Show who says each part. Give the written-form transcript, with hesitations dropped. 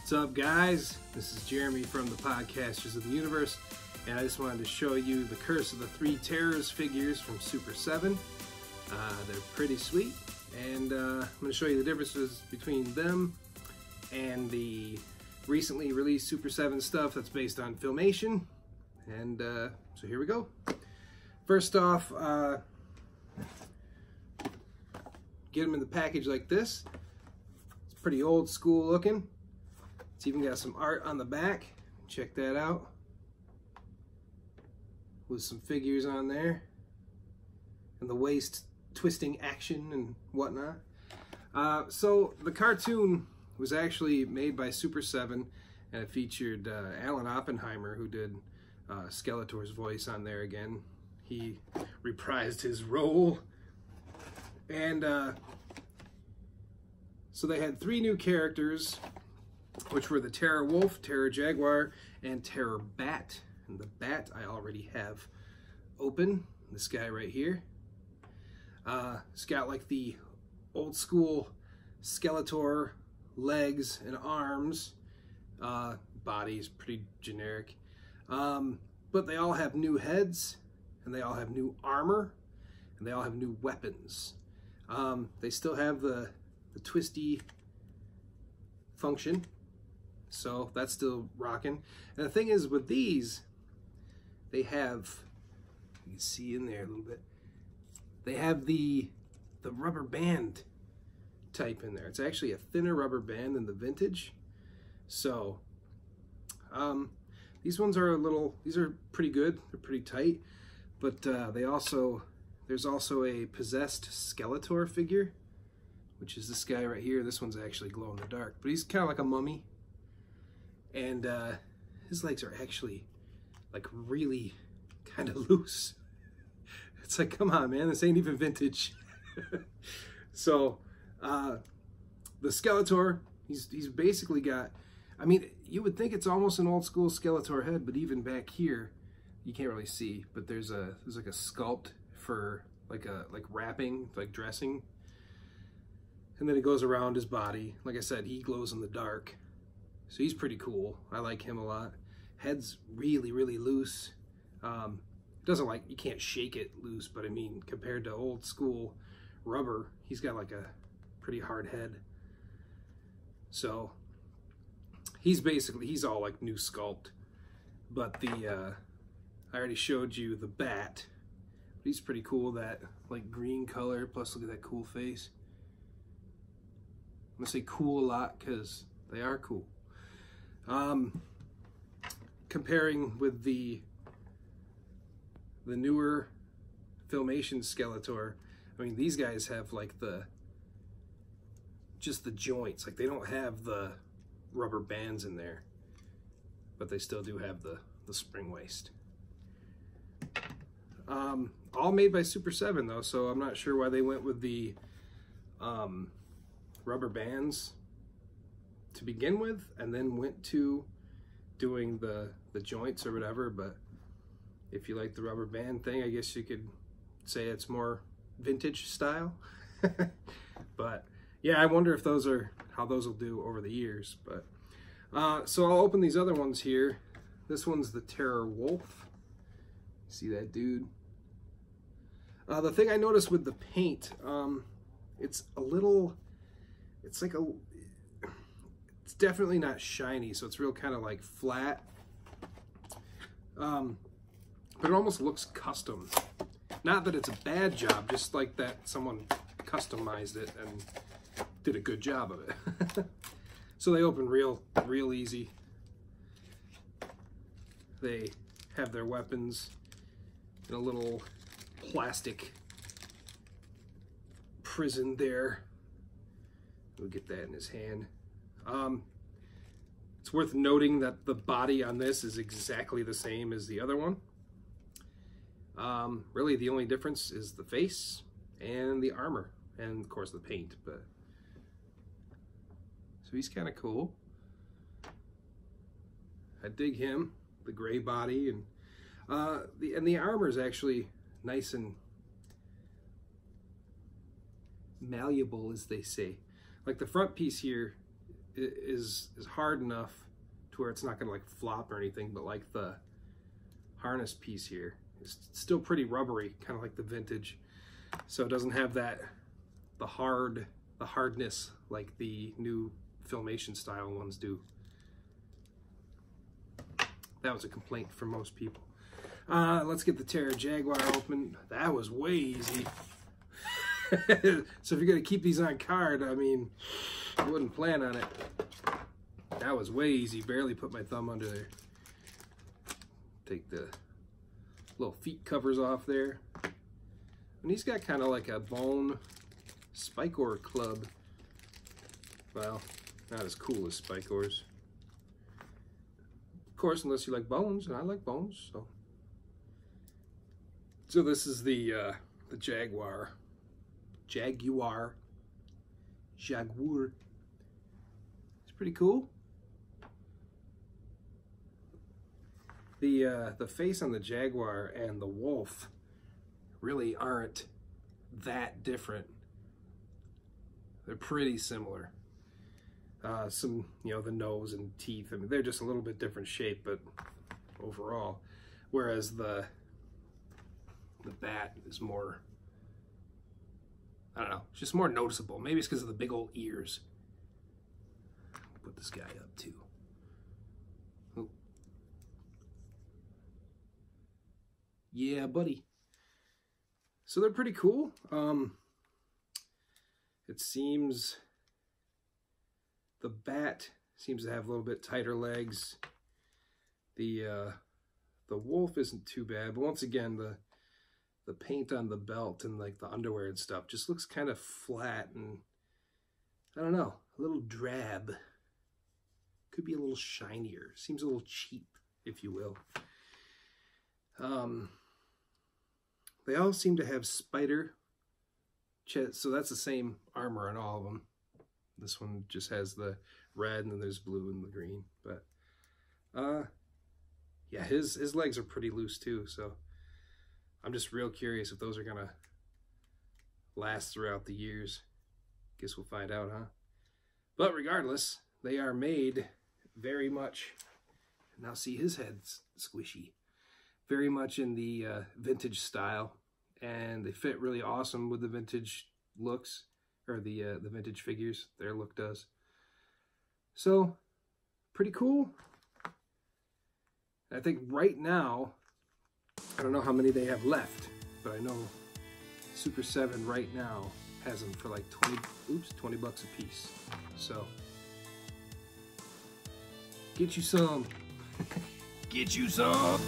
Speaker 1: What's up, guys? This is Jeremy from the Podcasters of the Universe, and I just wanted to show you the Curse of the Three Terrors figures from Super 7. They're pretty sweet, and I'm going to show you the differences between them and the recently released Super 7 stuff that's based on Filmation. And so here we go. First off, get them in the package like this. It's pretty old school looking. It's even got some art on the back. Check that out. With some figures on there. And the waist twisting action and whatnot. So the cartoon was actually made by Super 7, and it featured Alan Oppenheimer, who did Skeletor's voice on there again. He reprised his role. And so they had 3 new characters, which were the Terror Wolf, Terror Jaguar, and Terror Bat. And the Bat I already have open. This guy right here. It's got like the old school Skeletor legs and arms. Body's pretty generic. But they all have new heads, and they all have new armor, and they all have new weapons. They still have the twisty function, so that's still rocking. And the thing is, with these, they have, you can see in there a little bit, they have the rubber band type in there. It's actually a thinner rubber band than the vintage. So these ones are these are pretty good. They're pretty tight, but there's also a possessed Skeletor figure, which is this guy right here. This one's actually glow in the dark, but he's kind of like a mummy. And his legs are actually like really kind of loose. It's like, come on, man, this ain't even vintage. So the Skeletor, he's basically got, I mean, you would think it's almost an old school Skeletor head, but even back here, you can't really see, but there's like a sculpt for like wrapping, like dressing. And then it goes around his body. Like I said, he glows in the dark. So he's pretty cool. I like him a lot. Head's really, really loose. Doesn't like, you can't shake it loose, but I mean, compared to old school rubber, he's got like a pretty hard head. So he's all like new sculpt. But I already showed you the Bat. He's pretty cool, that like green color, plus look at that cool face. I'm gonna say cool a lot because they are cool. Comparing with the newer Filmation Skeletor, I mean, these guys have like just the joints. Like, they don't have the rubber bands in there, but they still do have the spring waist. All made by Super 7 though, so I'm not sure why they went with the rubber bands to begin with, and then went to doing the joints or whatever. But if you like the rubber band thing, I guess you could say it's more vintage style. But yeah, I wonder if how those will do over the years. But so I'll open these other ones here. This one's the Terror Wolf. See that dude? The thing I noticed with the paint, it's definitely not shiny, so it's real kind of like flat. But it almost looks custom. Not that it's a bad job, just like that someone customized it and did a good job of it. So they open real easy. They have their weapons in a little plastic prison there. We'll get that in his hand. It's worth noting that the body on this is exactly the same as the other one. Really the only difference is the face and the armor, and of course the paint. But so he's kind of cool. I dig him, the gray body, and the armor is actually nice and malleable, as they say. Like the front piece here is hard enough to where it's not gonna like flop or anything, but like the harness piece here is still pretty rubbery, kind of like the vintage. So it doesn't have that the hardness like the new Filmation style ones do. That was a complaint for most people. Let's get the Terra Jaguar open. That was way easy. So if you're gonna keep these on card, I mean, I wouldn't plan on it. That was way easy. Barely put my thumb under there. Take the little feet covers off there. And he's got kind of like a bone Spikor club. Well, not as cool as Spikor's. Of course, unless you like bones, and I like bones, so. So this is the Jaguar. Jaguar. It's pretty cool. The face on the Jaguar and the wolf really aren't that different. They're pretty similar. Some, you know, the nose and teeth, I mean, they're just a little bit different shape, but overall. Whereas the bat is more, I don't know, it's just more noticeable. Maybe it's because of the big old ears. Put this guy up too. Oh. Yeah, buddy. So they're pretty cool. It seems the bat seems to have a little bit tighter legs. The wolf isn't too bad, but once again, the paint on the belt and like the underwear and stuff just looks kind of flat and, I don't know, a little drab. Could be a little shinier. Seems a little cheap, if you will. They all seem to have spider chest, so that's the same armor on all of them. This one just has the red, and then there's blue and the green. But yeah, his legs are pretty loose too, so I'm just real curious if those are gonna last throughout the years. Guess we'll find out, huh? But regardless, they are made very much, now see his head's squishy, very much in the vintage style, and they fit really awesome with the vintage looks, or the vintage figures, their look does. So, pretty cool. I think right now, I don't know how many they have left, but I know Super 7 right now has them for like 20 bucks a piece. So, get you some. Get you some.